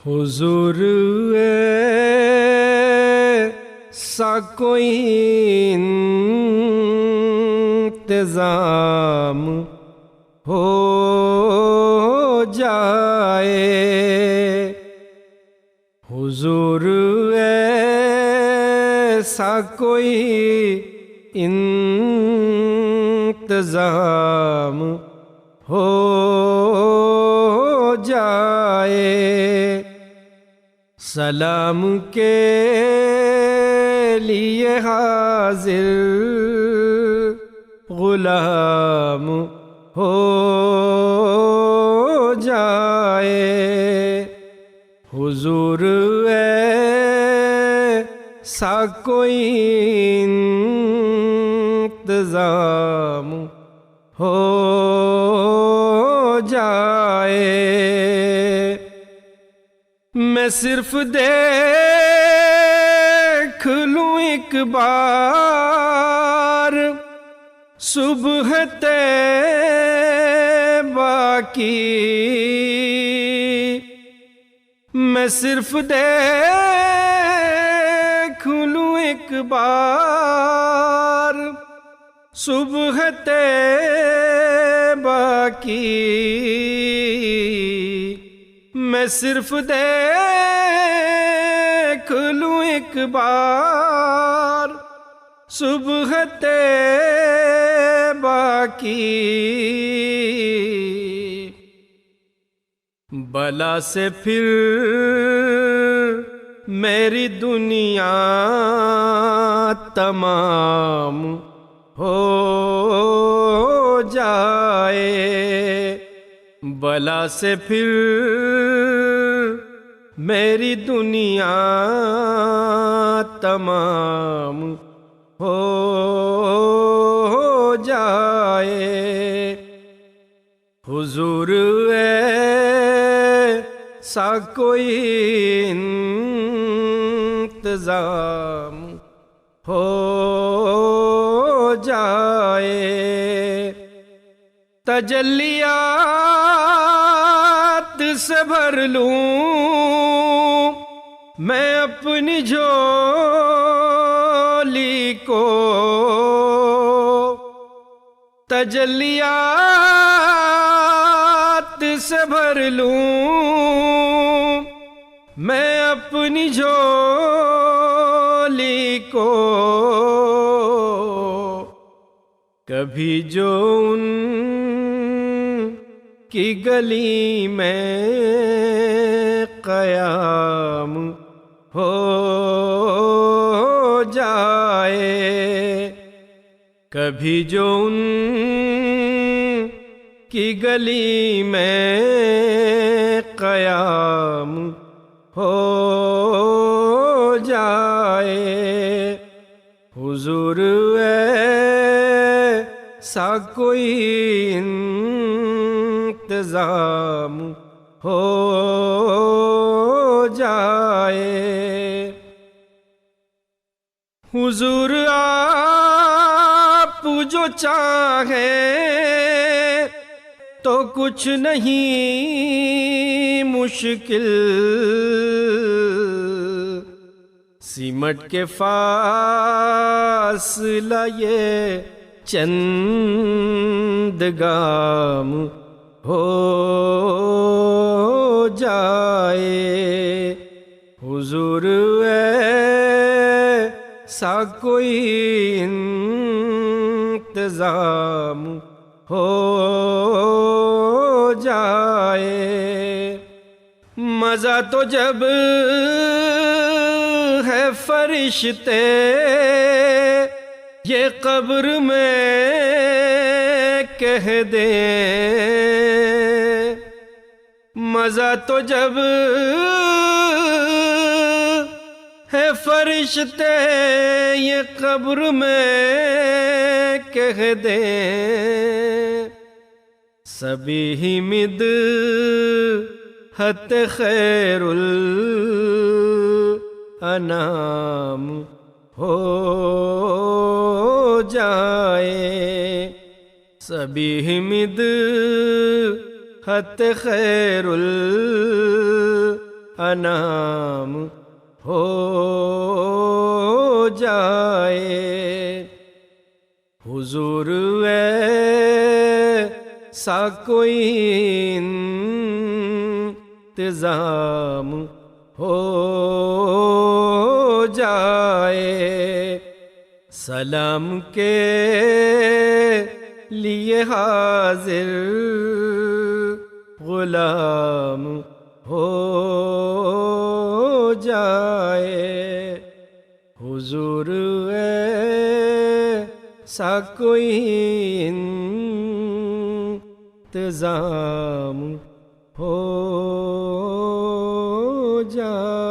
حضور ایسا کوئی انتظام ہو جائے، حضور ایسا کوئی انتظام ہو جائے، سلام کے لیے حاضر غلام ہو جائے، حضور ایسا کوئی انتظام ہو جائے، میں صرف دیکھ لوں ایک بار صبح طیبہ کی، میں صرف دیکھ لوں ایک بار صبح طیبہ کی، میں صرف دیکھ لوں ایک بار صبح طیبہ کی، بلا سے پھر میری دنیا تمام ہو جائے، بلا سے پھر میری دنیا تمام ہو جائے، حضور ایسا کوئی انتظام ہو جائے، تجلیات سے بھر لوں میں اپنی جھولی کو، تجلیات سے بھر لوں میں اپنی جھولی کو، کبھی جو ان کی گلی میں قیام ہو جائے، کبھی جو ان کی گلی میں قیام ہو جائے، حضور ایسا کوئی انتظام ہو جائے، حضور آپ جو چاہیں تو کچھ نہیں مشکل، سمٹ کے فاصلہ یہ چند گام ہو جائے، حضور ایسا کوئی انتظام ہو جائے، مزہ تو جب ہے فرشتے یہ قبر میں کہہ دیں، مزہ تو جب ہے فرشتے یہ قبر میں کہہ دیں، سبھی مدحت خیر الانام ہو جائے، سبھی مدحت خیر انام ہو جائے۔ حضور ایسا کوئی انتظام ہو جائے، سلام کے لیے حاضر غلام ہو جائے۔ حضور ایسا کوئی انتظام ہو جائے۔